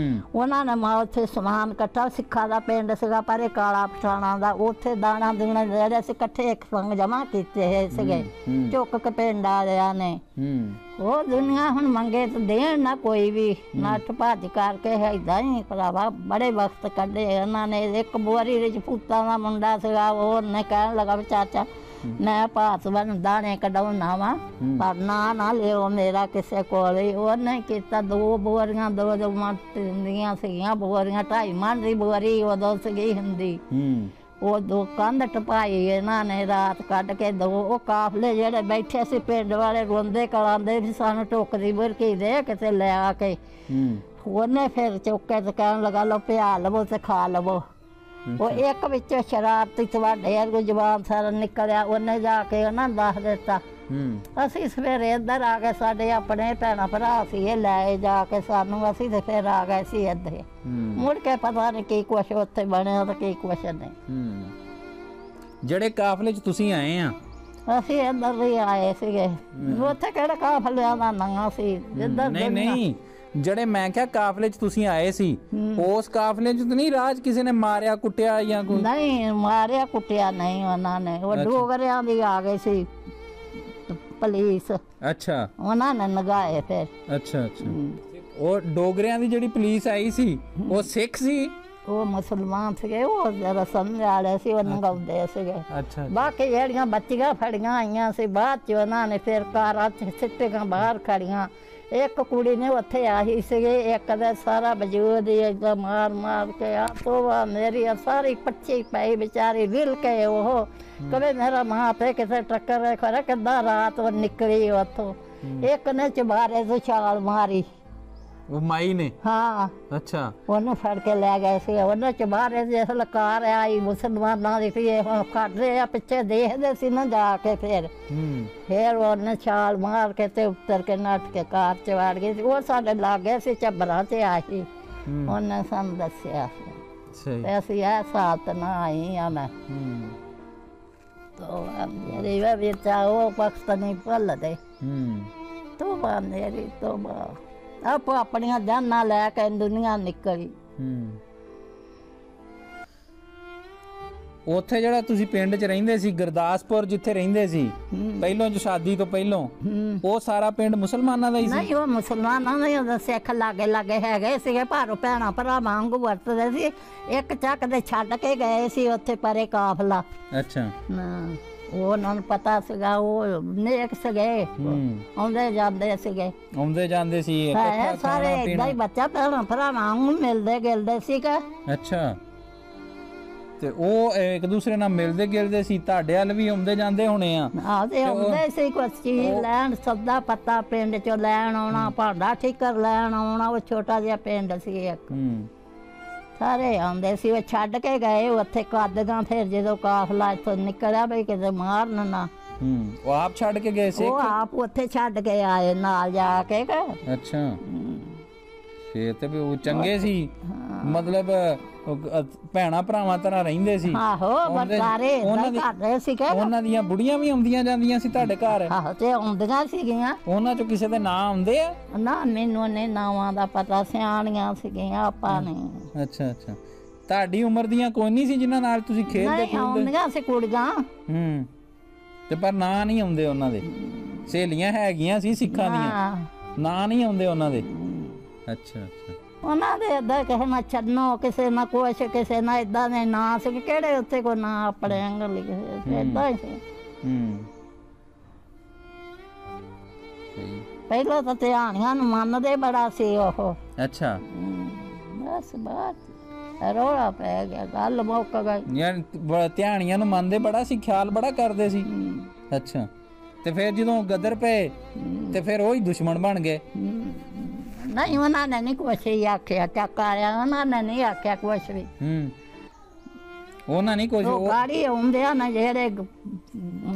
ਉਹਨਾਂ ਨੇ ਮੈਂ ਉੱਥੇ ਸਮਾਨ ਇਕੱਠਾ, ਸਿੱਖਾਂ ਦਾ ਪਿੰਡ ਸੀਗਾ ਪਰੇ ਕਾਲਾ ਪਠਾਣਾ ਦਾ, ਉੱਥੇ ਦਾਣਾ ਦੂਣਾ ਜਿਹੜੇ ਸੀ ਇਕੱਠੇ ਇੱਕ ਸੰਗ ਜਮਾ ਕੀਤੇ ਸੀਗੇ, ਚੁੱਕ ਕੇ ਪਿੰਡ ਵਾਲਿਆਂ ਨੇ। ਉਹ ਦੁਨੀਆ ਹੁਣ ਮੰਗੇ ਤੇ ਦੇਣ ਨਾ ਕੋਈ ਵੀ, ਨੱਠ ਭੱਜ ਕਰਕੇ ਏਦਾਂ ਹੀ ਭਰਾਵਾ ਬੜੇ ਵਕਤ ਕੱਢੇ ਇਹਨਾਂ ਨੇ। ਇੱਕ ਬੁਆਰੀ ਰਜਪੂਤਾਂ ਦਾ ਮੁੰਡਾ ਸੀਗਾ, ਉਹਨੇ ਕਹਿਣ ਲੱਗਾ ਵੀ ਚਾਚਾ ਮੈਂ ਭਾਤ ਬਣ ਦਾਣੇ ਕਢਾਉਣਾ ਵਾ, ਪਰ ਨਾ ਲਿਓ ਮੇਰਾ ਕਿਸੇ ਕੋਲ। ਉਹਨੇ ਕੀਤਾ 2 ਬੋਰੀਆਂ, 2 ਮੱਟ ਦੀਆਂ ਸੀਗੀਆਂ ਬੋਰੀਆਂ, 2.5 ਮਣ ਦੀ ਬੋਰੀ ਉਦੋਂ ਸੀਗੀ ਹੁੰਦੀ। ਉਹ 2 ਕੰਧ ਟਪਾਈ ਇਹਨਾਂ ਨੇ ਰਾਤ ਕੱਢ ਕੇ 2। ਉਹ ਕਾਫਲੇ ਜਿਹੜੇ ਬੈਠੇ ਸੀ ਪਿੰਡ ਵਾਲੇ ਰੋਂਦੇ ਕਲਾਂਦੇ ਵੀ ਸਾਨੂੰ ਟੋਕਰੀ ਬੁਰਕੀ ਦੇ ਕਿਤੇ ਲੈ ਆ ਕੇ। ਉਹਨੇ ਫਿਰ ਚੁੱਕੇ ਤੇ ਕਹਿਣ ਲੱਗਾ ਲਓ ਪਿਆ ਲਵੋ ਤੇ ਖਾ ਲਵੋ। ਉਹ ਇੱਕ ਵਿੱਚੋਂ ਸ਼ਰਾਰਤੀ ਤੁਹਾਡੇ ਵਰਗੂ ਜਵਾਨ ਸਾਰਾ ਨਿਕਲਿਆ, ਉਹਨੇ ਜਾ ਕੇ ਉਹਨਾਂ ਨੂੰ ਦੱਸ ਦਿੱਤਾ। ਅਸੀਂ ਸਵੇਰੇ ਇੱਧਰ ਆ ਗਏ, ਸਾਡੇ ਆਪਣੇ ਭੈਣਾਂ ਭਰਾ ਸੀ ਇਹ ਲੈ ਜਾ ਕੇ ਸਾਨੂੰ, ਅਸੀਂ ਤੇ ਫਿਰ ਆ ਗਏ ਸੀ ਇੱਧਰ। ਮੁੜ ਕੇ ਪਤਾ ਨਹੀਂ ਕੀ ਕੁਛ ਉੱਥੇ ਬਣਿਆ ਤੇ ਕੀ ਕੁਛ ਨਹੀਂ। ਜਿਹੜੇ ਕਾਫਲੇ 'ਚ ਤੁਸੀਂ ਆਏ ਆ? ਅਸੀਂ ਇੱਧਰ ਵੀ ਆਏ ਸੀਗੇ, ਉੱਥੇ ਕਿਹੜਾ ਕਾਫਲਿਆਂ ਦਾ ਨਾਂ ਸੀ ਜਿੱਧਰ। ਨਹੀਂ, ਜਿਹੜੇ ਮੈਂ ਕਿਹਾ ਕਾਫਲੇ 'ਚ ਤੁਸੀਂ ਆਏ ਸੀ, ਉਸ ਕਾਫਲੇ 'ਚ ਤਾਂ ਨਹੀਂ ਰਾਜ ਕਿਸੇ ਨੇ ਮਾਰਿਆ ਕੁੱਟਿਆ ਜਾਂ ਕੋਈ? ਨਹੀਂ, ਮਾਰਿਆ ਕੁੱਟਿਆ ਨਹੀਂ ਉਹਨਾਂ ਨੇ। ਉਹ ਡੋਗਰਿਆਂ ਦੀ ਆ ਗਏ ਸੀ ਪੁਲਿਸ। ਅੱਛਾ, ਉਹਨਾਂ ਨੇ ਨਗਾਏ ਫਿਰ। ਅੱਛਾ। ਉਹ ਡੋਗਰਿਆਂ ਦੀ ਜਿਹੜੀ ਪੁਲਿਸ ਆਈ ਸੀ ਉਹ ਸਿੱਖ ਸੀ? ਉਹ ਮੁਸਲਮਾਨ ਸੀਗੇ, ਉਹ ਰਸਮ ਵਾਲੇ ਸੀ, ਉਹ ਨਗਾਉਂਦੇ ਸੀਗੇ। ਅੱਛਾ। ਬਾਕੀ ਜਿਹੜੀਆਂ ਬੱਚੀਆਂ ਫੜੀਆਂ ਆਈਆਂ ਸੀ ਬਾਅਦ ਚ ਉਹਨਾਂ ਨੇ ਫਿਰ ਕਾਰਾਂ ਚ ਸਿੱਟੀਆਂ ਬਾਹਰ ਖੜੀਆਂ। ਇੱਕ ਕੁੜੀ ਨੇ ਉੱਥੇ ਆਹੀ ਸੀਗੇ, ਇੱਕ ਦਾ ਸਾਰਾ ਵਜੂਦ ਹੀ ਏਦਾਂ ਮਾਰ ਕੇ ਆ ਤੋਵਾ ਮੇਰੀ ਸਾਰੀ ਪੱਚੀ ਪਈ ਵਿਚਾਰੀ ਵਿਲ ਕੇ। ਉਹ ਕਵੇ ਮੇਰਾ ਮਾਂ ਤੇ ਕਿਸੇ ਟੱਕਰ ਖਰਾ ਕਿੱਦਾਂ ਰਾਤ ਉਹ ਨਿਕਲੀ ਉੱਥੋਂ। ਇੱਕ ਨੇ ਚੁਬਾਰੇ ਤੋਂ ਛਾਲ ਮਾਰੀ, ਉਹ ਮਾਈ ਨੇ? ਹਾਂ, ਅੱਛਾ। ਉਹਨੂੰ ਫੜ ਕੇ ਲੈ ਗਏ ਸੀ। ਉਹਨਾਂ ਚ ਬਾਹਰ ਜਿਸ ਲਕਾਰ ਆਈ ਮੁਸਲਮਾਨਾਂ ਦੀ ਸੀ, ਇਹ ਕੱਢ ਰਹੇ ਆ ਪਿੱਛੇ ਦੇਖਦੇ ਸੀ ਨਾ ਜਾ ਕੇ। ਫਿਰ ਉਹਨੇ ਛਾਲ ਮਾਰ ਕੇ ਤੇ ਉੱਤਰ ਕੇ ਨੱਠ ਕੇ ਕਾਰ ਚ ਵੜ ਗਈ ਸੀ। ਉਹ ਸਾਡੇ ਲਾਗੇ ਸੀ, ਝੱਬਰਾਂ ਤੇ ਆਈ। ਉਹਨੇ ਸਾਨੂੰ ਦੱਸਿਆ ਸੀ ਤੇ ਅਸੀਂ ਇਹ ਸਾਥ ਨਾ ਆਈ ਆ ਮੈਂ ਤੋ ਮੇਰੀ ਵੇ ਉਹ ਵਕਤ ਨਹੀਂ ਭੁੱਲਦੇ। ਤੋਬਾ ਮੇਰੀ ਤੋਬਾ। ਆਪੋ ਆਪਣੀਆਂ ਜਾਨਾਂ ਲੈ ਕੇ ਦੁਨੀਆ ਨਿਕਲੀ। ਉੱਥੇ ਜਿਹੜਾ ਤੁਸੀਂ ਪਿੰਡ 'ਚ ਰਹਿੰਦੇ ਸੀ, ਗੁਰਦਾਸਪੁਰ ਜਿੱਥੇ ਰਹਿੰਦੇ ਸੀ ਪਹਿਲੋਂ, ਜੋ ਸ਼ਾਦੀ ਤੋਂ ਪਹਿਲੋਂ, ਉਹ ਸਾਰਾ ਪਿੰਡ ਮੁਸਲਮਾਨਾਂ ਦਾ ਹੀ ਸੀ? ਨਹੀਂ, ਉਹ ਮੁਸਲਮਾਨਾਂ ਦਾ ਹੀ ਹੁੰਦਾ। ਸਿੱਖ ਲਾਗੇ ਲਾਗੇ ਹੈਗੇ ਸੀਗੇ, ਪਰ ਭੈਣਾਂ ਭਰਾ ਵਾਂਗੂ ਵਰਤਦੇ ਸੀ। ਇੱਕ ਚੱਕ ਦੇ ਛੱਡ ਕੇ ਗਏ ਸੀ ਉੱਥੇ ਪਰੇ ਕਾਫਲਾ। ਅੱਛਾ। ਉਹ ਉਹਨਾਂ ਨੂੰ ਪਤਾ ਸੀਗਾ, ਉਹ ਨੇਕ ਸੀਗੇ, ਆਉਂਦੇ ਜਾਂਦੇ ਸੀਗੇ। ਆਉਂਦੇ ਜਾਂਦੇ ਸੀ ਸਾਰੇ ਏਦਾਂ ਹੀ ਬੱਚਾ ਭੈਣਾਂ ਭਰਾ ਵਾਂਗੂ ਮਿਲਦੇ ਗਿਲਦੇ ਸੀਗੇ। ਅੱਛਾ। ਤੇ ਉਹ ਇੱਕ ਦੂਸਰੇ ਨਾਲ ਮਿਲਦੇ ਗਿਲਦੇ ਸੀ? ਤੁਹਾਡੇ ਵੱਲ ਵੀ ਆਉਂਦੇ ਜਾਂਦੇ ਹੋਣੇ ਆ? ਆਹ ਤੇ ਆਉਂਦੇ ਸੀ, ਕੋਈ ਚੀਜ਼ ਲੈਣ, ਸੌਦਾ ਪੱਤਾ ਪਿੰਡ ਚੋਂ ਲੈਣ ਆਉਣਾ, ਭਾਂਡਾ ਠੀਕਰ ਲੈਣ ਆਉਣਾ। ਉਹ ਛੋਟਾ ਜਿਹਾ ਪਿੰਡ ਸੀ ਇੱਕ। ਸਾਰੇ ਆਉਂਦੇ ਸੀ। ਉਹ ਛੱਡ ਕੇ ਗਏ ਉੱਥੇ ਕਾਦਗਾਂ। ਫਿਰ ਜਦੋਂ ਕਾਫਲਾ ਇੱਥੋਂ ਨਿਕਲਿਆ ਬਈ ਕਿਤੇ ਮਾਰਨ ਨਾ, ਉਹ ਆਪ ਛੱਡ ਕੇ ਗਏ ਸੀ? ਉਹ ਆਪ ਉੱਥੇ ਛੱਡ ਕੇ ਆਏ ਨਾਲ ਜਾ ਕੇ। ਅੱਛਾ। ਫੇਰ ਤੇ ਵੀ ਉਹ ਚੰਗੇ ਸੀ, ਮਤਲਬ ਭੈਣਾ ਭਰਾਵਾਂ ਤਰ੍ਹਾਂ ਰਹਿੰਦੇ ਸੀ? ਆਹੋ, ਸਾਰੇ ਕਰਦੇ ਸੀਗੇ। ਉਹਨਾਂ ਦੀਆਂ ਬੁੜੀਆਂ ਵੀ ਆਉਂਦੀਆਂ ਜਾਂਦੀਆਂ ਸੀ ਤੁਹਾਡੇ ਘਰ? ਆਹੋ, ਤੇ ਆਉਂਦੀਆਂ ਸੀਗੀਆਂ। ਉਹਨਾਂ ਚੋਂ ਕਿਸੇ ਦੇ ਨਾਂ ਆਉਂਦੇ ਆ? ਨਾ, ਮੈਨੂੰ ਨਹੀਂ ਨਾਵਾਂ ਦਾ ਪਤਾ, ਸਿਆਣੀਆਂ ਸੀਗੀਆਂ ਆਪਾਂ ਨਹੀਂ। ਅੱਛਾ ਅੱਛਾ। ਤੁਹਾਡੀ ਉਮਰ ਦੀਆਂ ਕੋਈ ਨਹੀਂ ਸੀ ਜਿਨ੍ਹਾਂ ਨਾਲ ਤੁਸੀਂ ਖੇਡਦੇ ਖੇਡਦੇ? ਆਉਂਦੀਆਂ ਸੀ ਕੁੜੀਆਂ। ਤੇ ਪਰ ਨਾਂ ਨਹੀਂ ਆਉਂਦੇ ਉਹਨਾਂ ਦੇ? ਸਹੇਲੀਆਂ ਹੈਗੀਆਂ ਸੀ ਸਿੱਖਾਂ ਦੀਆਂ, ਨਾਂ ਨਹੀਂ ਆਉਂਦੇ ਉਹਨਾਂ ਦੇ? ਅੱਛਾ ਅੱਛਾ। ਉਹਨਾਂ ਦੇ ਏਦਾਂ ਕਿਸੇ ਨਾਲ ਛੰਨੋ, ਕਿਸੇ ਨਾਲ ਕੁਛ, ਕਿਸੇ ਨਾਲ ਏਦਾਂ ਦੇ ਨਾਂ ਸੀ। ਕਿਹੜੇ ਉੱਥੇ ਕੋਈ ਨਾਂ ਆਪਣੇ ਅੰਗਲ ਏਦਾਂ ਹੀ ਸੀ। ਪਹਿਲਾਂ ਤਾਂ ਧਿਆਣੀਆਂ ਨੂੰ ਮੰਨਦੇ ਬੜਾ ਸੀ ਉਹ। ਅੱਛਾ। ਬਸ ਬਾਤ ਰੌਲਾ ਪੈ ਗਿਆ, ਗੱਲ ਮੁੱਕ ਗਈ। ਯਾਰ ਧਿਆਣੀਆਂ ਨੂੰ ਮੰਨਦੇ ਬੜਾ ਸੀ, ਖਿਆਲ ਬੜਾ ਕਰਦੇ ਸੀ? ਅੱਛਾ। ਤੇ ਫਿਰ ਜਦੋਂ ਗਦਰ ਪਏ ਤੇ ਫਿਰ ਉਹੀ ਦੁਸ਼ਮਣ ਬਣ ਗਏ? ਨਹੀਂ, ਉਹਨਾਂ ਨੇ ਨਹੀਂ ਕੁਛ ਹੀ ਆਖਿਆ, ਚੱਕਾਰਿਆ ਉਹਨਾਂ ਨੇ ਨਹੀਂ ਆਖਿਆ ਕੁਛ ਵੀ। ਉਹਨਾਂ ਨਹੀਂ ਕੁਛ? ਉਹ ਗਾੜੀ ਆਉਂਦੇ ਆ ਨਾ ਜਿਹੜੇ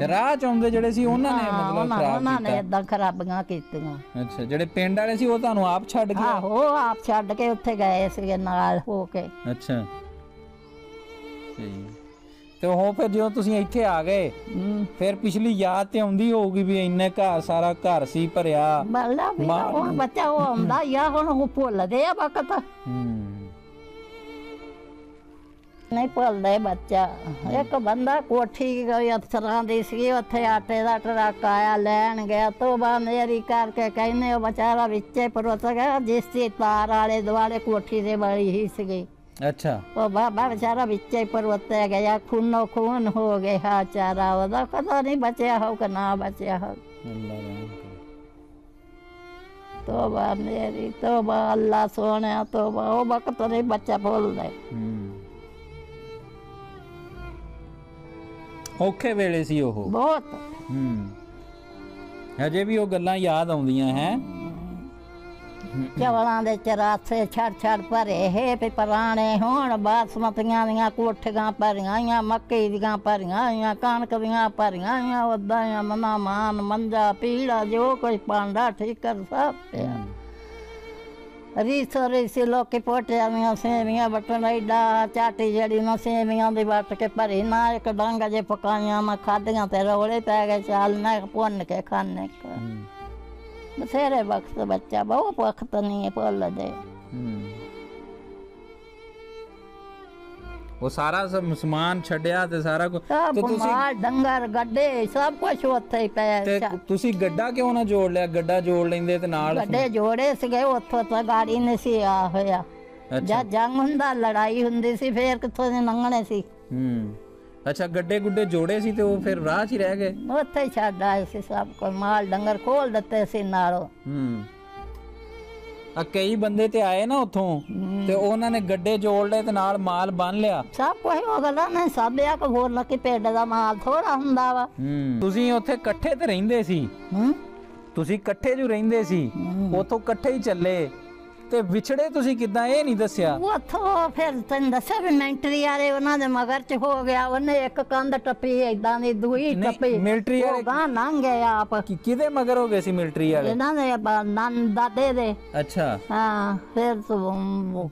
ਰਾਹ ਚ ਆਉਂਦੇ ਜਿਹੜੇ ਸੀ, ਉਹਨਾਂ ਨੇ ਮਤਲਬ ਖਰਾਬ ਕੀਤਾ? ਉਹਨਾਂ ਨੇ ਏਦਾਂ ਖਰਾਬੀਆਂ ਕੀਤੀਆਂ। ਅੱਛਾ। ਜਿਹੜੇ ਪਿੰਡ ਵਾਲੇ ਸੀ ਉਹ ਤੁਹਾਨੂੰ ਆਪ ਛੱਡ ਗਏ? ਆਹੋ, ਆਪ ਛੱਡ ਕੇ ਉੱਥੇ ਗਏ ਸੀਗੇ ਨਾਲ ਹੋ ਕੇ। ਅੱਛਾ। ਤੇ ਉਹ ਫਿਰ ਜਦੋਂ ਤੁਸੀਂ ਇੱਥੇ ਆ ਗਏ ਫਿਰ ਪਿਛਲੀ ਯਾਦ ਤੇ ਆਉਂਦੀ ਹੋਊਗੀ ਵੀ ਇੰਨੇ ਘਰ, ਸਾਰਾ ਘਰ ਸੀ ਭਰਿਆ? ਹੁਣ ਬੱਚਾ ਉਹ ਆਉਂਦਾ ਹੀ ਆ, ਹੁਣ ਉਹ ਭੁੱਲਦੇ ਆ ਵਕਤ। ਨਹੀਂ ਭੁੱਲਦੇ ਬੱਚਾ। ਇੱਕ ਬੰਦਾ ਕੋਠੀ ਕੋਈ ਅਫਸਰਾਂ ਦੀ ਸੀ, ਉੱਥੇ ਆਟੇ ਦਾ ਟਰੱਕ ਆਇਆ, ਲੈਣ ਗਿਆ। ਤੋਬਾ ਮੇਰੀ ਕਰਕੇ ਕਹਿੰਦੇ ਉਹ ਵਿਚਾਰਾ ਵਿੱਚੇ ਪਰੋਤ ਗਿਆ, ਜਿਸ ਦੀ ਤਾਰ ਆਲੇ ਦੁਆਲੇ ਕੋਠੀ ਦੇ ਬੜੀ ਹੀ ਸੀਗੀ। ਅੱਛਾ। ਉਹ ਬਾਬਾ ਵਿਚਾਰਾ ਵਿੱਚੇ ਪਰੋਤਿਆ ਗਿਆ, ਖੂਨੋ ਖੂਨ ਹੋ ਗਿਆ ਚਾਰਾ। ਉਹਦਾ ਪਤਾ ਨਹੀਂ ਬਚਿਆ ਹੋ ਕਿ ਨਾ ਬਚਿਆ ਹੋ। ਤੋਬਾ ਮੇਰੀ ਤੋਬਾ, ਅੱਲਾ ਸੋਹਣਿਆ ਤੋਬਾ। ਉਹ ਵਕਤ ਨਹੀਂ ਬੱਚਾ ਭੁੱਲਦਾ। ਔਖੇ ਵੇਲੇ ਸੀ ਉਹ ਬਹੁਤ। ਹਜੇ ਵੀ ਉਹ ਗੱਲਾਂ ਯਾਦ ਆਉਂਦੀਆਂ ਹੈ? ਚਵਲਾਂ ਦੇ ਚਰਾਸੇ ਛੜ ਛੜ ਭਰੇ ਹੈ ਵੀ ਪੁਰਾਣੇ ਹੋਣ, ਬਾਸਮਤੀਆਂ ਦੀਆਂ ਕੋਠੀਆਂ ਭਰੀਆਂ ਆਈਆਂ, ਮੱਕੀ ਦੀਆਂ ਭਰੀਆਂ ਆਈਆਂ, ਕਣਕ ਦੀਆਂ ਭਰੀਆਂ ਆਈਆਂ। ਉਦਾਂ ਹੀ ਮਨਾ ਮਾਨ ਮੰਜਾ ਪੀੜਾ ਜੋ ਕੋਈ ਪਾਂਡਾ ਠੀਕਰ ਸਭ ਪਿਆ। ਰੀਸੋ ਰੀਸੀ ਲੋਕੀ ਪੋਟਿਆਂ ਦੀਆਂ ਸੇਵੀਆਂ ਵੱਟਣ, ਏਡਾ ਚਾਟੀ ਜਿਹੜੀ ਨਾ ਸੇਵੀਆਂ ਦੀ ਵੱਟ ਕੇ ਭਰੀ, ਨਾ ਇੱਕ ਡੰਗ ਜੇ ਪਕਾਈਆਂ ਨਾ ਖਾਧੀਆਂ ਤੇ ਰੌਲੇ ਪੈ ਗਏ। ਚੱਲ ਨਾ ਭੁੰਨ ਕੇ ਖਾਣੇ। ਬਥੇਰੇ ਵਕਤ ਬੱਚਾ, ਬਹੁਤ ਵਕਤ ਨਹੀਂ ਭੁੱਲਦੇ। ਉਹ ਸਾਰਾ ਸਮਾਨ ਛੱਡਿਆ ਤੇ ਸਾਰਾ ਕੁਝ? ਮਾਲ ਡੰਗਰ ਗੱਡੇ ਸਭ ਕੁਝ ਉੱਥੇ ਹੀ ਪਿਆ। ਤੁਸੀਂ ਗੱਡਾ ਕਿਉਂ ਨਾ ਜੋੜ ਲਿਆ? ਗੱਡਾ ਜੋੜ ਲੈਂਦੇ ਤੇ ਨਾਲ। ਗੱਡੇ ਜੋੜੇ ਸੀਗੇ, ਉੱਥੋਂ ਤਾਂ ਗਾੜੀ ਨਹੀਂ ਸੀ ਆ ਹੋਇਆ। ਜਦ ਜੰਗ ਹੁੰਦਾ, ਲੜਾਈ ਹੁੰਦੀ ਸੀ, ਫੇਰ ਕਿੱਥੋਂ ਦੇ ਲੰਘਣੇ ਸੀ। ਅੱਛਾ। ਗੱਡੇ ਗੁੱਡੇ ਜੋੜੇ ਸੀ ਤੇ ਉਹ ਫਿਰ ਰਾਹ 'ਚ ਹੀ ਰਹਿ ਗਏ? ਉੱਥੇ ਹੀ ਛੱਡ ਆਏ ਸੀ ਸਭ ਕੋਈ, ਮਾਲ ਡੰਗਰ ਖੋਲ ਦਿੱਤੇ ਸੀ ਨਾਲੋਂ। ਕਈ ਬੰਦੇ ਤੇ ਆਏ ਨਾ ਉੱਥੋਂ, ਤੇ ਉਹਨਾਂ ਨੇ ਗੱਡੇ ਜੋੜ ਲਏ ਤੇ ਨਾਲ ਮਾਲ ਬੰਨ ਲਿਆ? ਸਭ ਕੁਝ ਉਹ ਗੱਲਾਂ ਨੇ ਸਾਬਿਆ ਕਿ ਹੋਰ ਲੱਕੀ ਪਿੰਡ ਦਾ ਮਾਲ ਥੋੜਾ ਹੁੰਦਾ ਵਾ। ਤੁਸੀਂ ਉੱਥੇ ਇਕੱਠੇ ਤੇ ਰਹਿੰਦੇ ਸੀ? ਤੁਸੀਂ ਇਕੱਠੇ ਜੋ ਰਹਿੰਦੇ ਸੀ, ਉੱਥੋਂ ਇਕੱਠੇ ਹੀ ਚੱਲੇ ਤੇ ਵਿਛੜੇ ਤੁਸੀਂ ਕਿੱਦਾਂ, ਇਹ ਨਹੀਂ ਦੱਸਿਆ? ਉੱਥੋਂ ਫਿਰ ਤੈਨੂੰ ਦੱਸਿਆ ਵੀ ਮਿਲਟਰੀ ਵਾਲੇ ਉਹਨਾਂ ਦੇ ਮਗਰ ਚ ਹੋ ਗਿਆ, ਉਹਨੇ ਇੱਕ ਕੰਧ ਟੱਪੀ ਏਦਾਂ ਦੀ, ਦੂਈ ਨਹੀਂ, ਟੱਪੀ, ਮਿਲਟਰੀ ਵਾਲੇ ਗਾਂ ਲੰਘ ਗਏ ਆਪ। ਕਿਹਦੇ ਮਗਰ ਹੋ ਗਏ ਸੀ ਮਿਲਟਰੀ ਵਾਲੇ? ਇਹਨਾਂ ਦੇ ਦਾਦੇ ਦੇ। ਅੱਛਾ ਹਾਂ, ਫਿਰ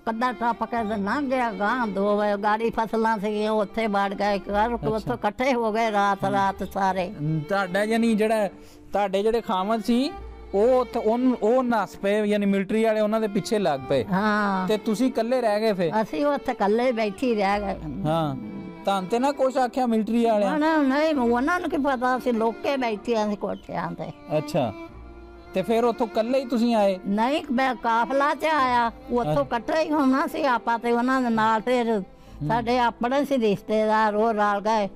ਕੱਦਾ ਟੱਪ ਕੇ ਲੰਘ ਗਿਆ ਗਾਂ, 2 ਵਜੇ ਗਾੜੀ ਫਸਲਾਂ ਸੀਗੀਆਂ ਉੱਥੇ ਵੜ ਗਏ, ਘਰ ਉੱਥੋਂ ਇਕੱਠੇ ਹੋ ਗਏ ਰਾਤ ਸਾਰੇ। ਤੁਹਾਡਾ ਯਾਨੀ ਜਿਹੜਾ ਤੁਹਾਡੇ ਜਿਹੜੇ ਖਾਮਦ ਸੀ ਉਹ ਨੱਸ ਪਏ, ਯਾਨੀ ਮਿਲਟਰੀ ਵਾਲੇ ਉਹਨਾਂ ਦੇ ਪਿੱਛੇ ਲੱਗ ਪਏ ਹਾਂ, ਤੇ ਤੁਸੀਂ ਇਕੱਲੇ ਰਹਿ ਗਏ ਫੇ? ਅਸੀਂ ਉੱਥੇ ਇਕੱਲੇ ਬੈਠੀ ਰਹਿ ਗਏ। ਹਾਂ, ਤਾਂ ਤੇ ਨਾ ਕੁਛ ਆਖਿਆ ਮਿਲਟਰੀ ਵਾਲਿਆਂ? ਨਹੀਂ, ਉਹਨਾਂ ਨੂੰ ਕੀ ਪਤਾ ਸੀ, ਲੋਕੇ ਬੈਠੀਆਂ ਸੀ ਕੋਠਿਆਂ ਤੇ। ਅੱਛਾ, ਤੇ ਫਿਰ ਉੱਥੋਂ ਇਕੱਲੇ ਹੀ ਤੁਸੀਂ ਆਏ? ਨਹੀਂ, ਮੈਂ ਕਾਫਲਾ ਚ ਆਇਆ, ਉੱਥੋਂ ਇਕੱਠੇ ਹੀ ਹੋਣਾ ਸੀ ਆਪਾਂ ਤੇ ਉਹਨਾਂ ਦੇ ਨਾਲ। ਫਿਰ ਸਾਡੇ ਆਪਣੇ ਸੀ ਰਿਸ਼ਤੇਦਾਰ, ਉਹ ਰਲ ਗਏ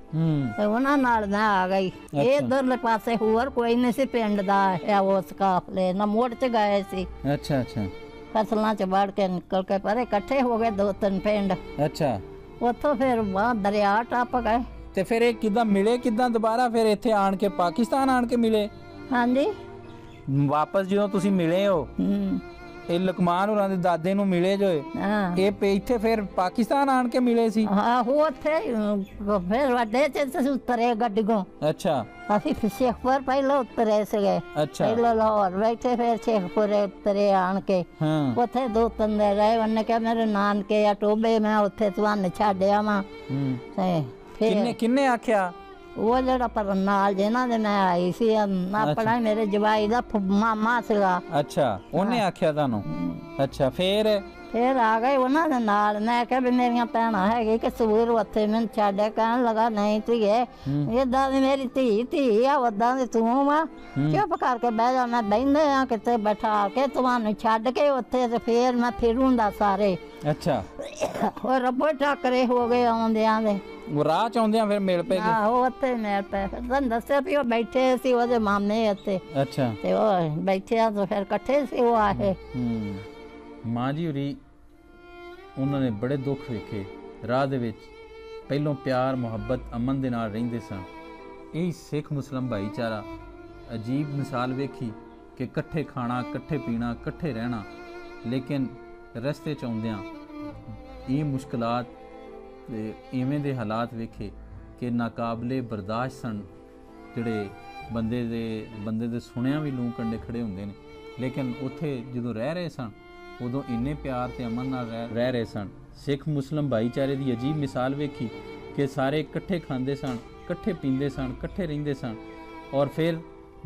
ਤੇ ਉਹਨਾਂ ਨਾਲ ਮੈਂ ਆ ਗਈ। ਇਧਰਲੇ ਪਾਸੇ ਹੋਰ ਕੋਈ ਨਹੀਂ ਸੀ ਪਿੰਡ ਦਾ ਹੈ, ਉਸ ਕਾਫਲੇ ਨਾ ਮੋੜ ਚ ਗਏ ਸੀ। ਅੱਛਾ ਅੱਛਾ, ਫਸਲਾਂ ਚ ਵੜ ਕੇ ਨਿਕਲ ਕੇ ਪਰ ਇਕੱਠੇ ਹੋ ਗਏ 2-3 ਪਿੰਡ। ਅੱਛਾ, ਉੱਥੋਂ ਫਿਰ ਬਾਹਰ ਦਰਿਆ ਟੱਪ ਗਏ। ਤੇ ਫਿਰ ਇਹ ਕਿੱਦਾਂ ਮਿਲੇ, ਕਿੱਦਾਂ ਦੁਬਾਰਾ ਫਿਰ ਇੱਥੇ ਆਣ ਕੇ, ਪਾਕਿਸਤਾਨ ਆਣ ਕੇ ਮਿਲੇ? ਹਾਂਜੀ, ਵਾਪਸ ਜਦੋਂ ਤੁਸੀਂ ਮਿਲੇ ਹੋ, ਇਹ ਲਕਮਾਨ ਹੋਰਾਂ ਦੇ ਦਾਦੇ ਨੂੰ ਮਿਲੇ ਜੋ ਹਾਂ, ਇਹ ਇੱਥੇ ਫਿਰ ਪਾਕਿਸਤਾਨ ਆਣ ਕੇ ਮਿਲੇ ਸੀ? ਹਾਂ, ਉਹ ਉੱਥੇ ਫਿਰ ਵੱਡੇ ਚ ਉਤਰੇ ਗੱਡੀਆਂ। ਅੱਛਾ, ਅਸੀਂ ਫਿਰ ਸ਼ੇਖਪੁਰ ਪਹਿਲਾਂ ਉਤਰੇ ਸੀਗੇ। ਅੱਛਾ, ਪਹਿਲਾਂ ਲਾਹੌਰ ਬੈਠੇ, ਫਿਰ ਸ਼ੇਖਪੁਰ ਉਤਰੇ ਆਣ ਕੇ। ਹਾਂ, ਉੱਥੇ 2-3 ਦਿਨ ਰਹੇ। ਉਹਨੇ ਕਿਹਾ ਮੇਰੇ ਨਾਨਕੇ ਆ ਟੋਬੇ, ਮੈਂ ਉੱਥੇ ਤੁਹਾਨੂੰ ਛੱਡਿਆ ਵਾਂ। ਤੇ ਫਿਰ ਕਿੰਨੇ ਆਖਿਆ? ਉਹ ਜਿਹੜਾ ਪਰ ਨਾਲ ਜਿਹਨਾਂ ਦੇ ਮੈਂ ਆਈ ਸੀ, ਆਪਣਾ ਮੇਰੇ ਜਵਾਈ ਦਾ ਮਾਮਾ ਸੀਗਾ। ਅੱਛਾ, ਉਹਨੇ ਆਖਿਆ ਤੁਹਾਨੂੰ? ਅੱਛਾ, ਫਿਰ ਆ ਗਏ ਉਹਨਾਂ ਦੇ ਨਾਲ। ਮੈਂ ਕਿਹਾ ਵੀ ਮੇਰੀਆਂ ਭੈਣਾਂ ਹੈਗੀ ਕਿ ਸੂਰ ਉੱਥੇ ਮੈਨੂੰ ਛੱਡਿਆ। ਕਹਿਣ ਲੱਗਾ ਨਹੀਂ ਧੀਏ, ਏਦਾਂ ਦੀ ਮੇਰੀ ਧੀ ਆ, ਓਦਾਂ ਦੀ ਤੂੰ ਵਾ, ਚੁੱਪ ਕਰਕੇ ਬਹਿ ਜਾ। ਮੈਂ ਬਹਿੰਦੇ ਆ ਕਿਤੇ ਬਿਠਾ ਕੇ ਤੁਹਾਨੂੰ ਛੱਡ ਕੇ ਉੱਥੇ, ਤੇ ਫੇਰ ਮੈਂ ਫਿਰੂੰਦਾ ਸਾਰੇ। ਅੱਛਾ, ਉਹ ਰੱਬੋ ਟੱਕਰੇ ਹੋ ਗਏ ਆਉਂਦਿਆਂ ਦੇ। ਉਹ ਰਾਹ ਚ ਆਉਂਦਿਆਂ ਫਿਰ ਮਿਲ ਪਏ? ਆਹੋ, ਉੱਥੇ ਮਿਲ ਪਏ। ਫਿਰ ਤੁਹਾਨੂੰ ਦੱਸਿਆ ਵੀ ਉਹ ਬੈਠੇ ਸੀ ਉਹਦੇ ਮਾਮੇ ਉੱਤੇ। ਅੱਛਾ, ਤੇ ਉਹ ਬੈਠੇ ਆ ਤਾਂ ਫਿਰ ਇਕੱਠੇ ਸੀ ਉਹ ਆਏ। ਮਾਂ ਜੀ ਹੋਰੀ ਉਹਨਾਂ ਨੇ ਬੜੇ ਦੁੱਖ ਵੇਖੇ ਰਾਹ ਦੇ ਵਿੱਚ। ਪਹਿਲੋਂ ਪਿਆਰ ਮੁਹੱਬਤ ਅਮਨ ਦੇ ਨਾਲ ਰਹਿੰਦੇ ਸਨ। ਇਹ ਸਿੱਖ ਮੁਸਲਮ ਭਾਈਚਾਰਾ ਅਜੀਬ ਮਿਸਾਲ ਵੇਖੀ ਕਿ ਇਕੱਠੇ ਖਾਣਾ, ਇਕੱਠੇ ਪੀਣਾ, ਇਕੱਠੇ ਰਹਿਣਾ। ਲੇਕਿਨ ਰਸਤੇ 'ਚ ਆਉਂਦਿਆਂ ਇਹ ਮੁਸ਼ਕਲਾਤ ਤੇ ਇਵੇਂ ਦੇ ਹਾਲਾਤ ਵੇਖੇ ਕਿ ਨਾਕਾਬਲੇ ਬਰਦਾਸ਼ਤ ਸਨ। ਜਿਹੜੇ ਬੰਦੇ ਦੇ ਸੁਣਿਆ ਵੀ ਲੂੰ ਕੰਡੇ ਖੜੇ ਹੁੰਦੇ ਨੇ। ਲੇਕਿਨ ਉੱਥੇ ਜਦੋਂ ਰਹਿ ਰਹੇ ਸਨ ਉਦੋਂ ਇੰਨੇ ਪਿਆਰ ਤੇ ਅਮਨ ਨਾਲ ਰਹਿ ਰਹੇ ਸਨ। ਸਿੱਖ ਮੁਸਲਮ ਭਾਈਚਾਰੇ ਦੀ ਅਜੀਬ ਮਿਸਾਲ ਵੇਖੀ ਕਿ ਸਾਰੇ ਇਕੱਠੇ ਖਾਂਦੇ ਸਨ, ਇਕੱਠੇ ਪੀਂਦੇ ਸਨ, ਇਕੱਠੇ ਰਹਿੰਦੇ ਸਨ। ਔਰ ਫਿਰ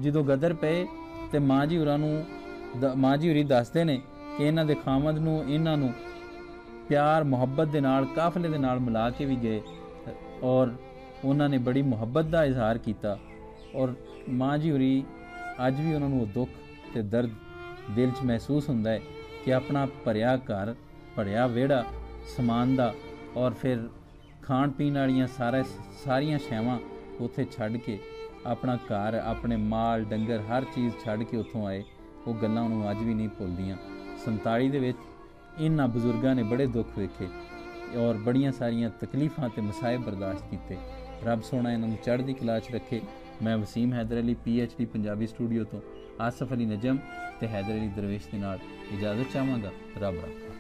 ਜਦੋਂ ਗਦਰ ਪਏ ਤੇ ਮਾਂ ਜੀ ਹੋਰੀ ਦੱਸਦੇ ਨੇ ਕਿ ਇਹਨਾਂ ਦੇ ਖਾਮਦ ਨੂੰ, ਇਹਨਾਂ ਨੂੰ ਪਿਆਰ ਮੁਹੱਬਤ ਦੇ ਨਾਲ, ਕਾਫਲੇ ਦੇ ਨਾਲ ਮਿਲਾ ਕੇ ਵੀ ਗਏ ਔਰ ਉਹਨਾਂ ਨੇ ਬੜੀ ਮੁਹੱਬਤ ਦਾ ਇਜ਼ਹਾਰ ਕੀਤਾ। ਔਰ ਮਾਂ ਜੀ ਹੋਰੀ ਅੱਜ ਵੀ ਉਹਨਾਂ ਨੂੰ ਉਹ ਦੁੱਖ ਤੇ ਦਰਦ ਦਿਲ 'ਚ ਮਹਿਸੂਸ ਹੁੰਦਾ ਹੈ ਕਿ ਆਪਣਾ ਭਰਿਆ ਘਰ, ਭਰਿਆ ਵਿਹੜਾ ਸਮਾਨ ਦਾ, ਔਰ ਫਿਰ ਖਾਣ ਪੀਣ ਵਾਲੀਆਂ ਸਾਰੀਆਂ ਸ਼ੈਵਾਂ ਉੱਥੇ ਛੱਡ ਕੇ, ਆਪਣਾ ਘਰ, ਆਪਣੇ ਮਾਲ ਡੰਗਰ ਹਰ ਚੀਜ਼ ਛੱਡ ਕੇ ਉੱਥੋਂ ਆਏ। ਉਹ ਗੱਲਾਂ ਉਹਨੂੰ ਅੱਜ ਵੀ ਨਹੀਂ ਭੁੱਲਦੀਆਂ। 47 ਦੇ ਵਿੱਚ ਇਹਨਾਂ ਬਜ਼ੁਰਗਾਂ ਨੇ ਬੜੇ ਦੁੱਖ ਵੇਖੇ ਔਰ ਬੜੀਆਂ ਸਾਰੀਆਂ ਤਕਲੀਫਾਂ ਤੇ ਮਸਾਇਬ ਬਰਦਾਸ਼ਤ ਕੀਤੇ। ਰੱਬ ਸੋਹਣਾ ਇਹਨਾਂ ਨੂੰ ਚੜ੍ਹਦੀ ਕਲਾ 'ਚ ਰੱਖੇ। ਮੈਂ ਵਸੀਮ ਹੈਦਰ ਅਲੀ PhD ਪੰਜਾਬੀ ਸਟੂਡੀਓ ਤੋਂ ਆਸਫ ਅਲੀ ਨਜਮ ਤੇ ਹੈਦਰ ਅਲੀ ਦਰਵੇਸ਼ ਦੇ ਨਾਲ ਇਜਾਜ਼ਤ ਚਾਹਾਂਗਾ। ਰੱਬ ਰੱਖਾ।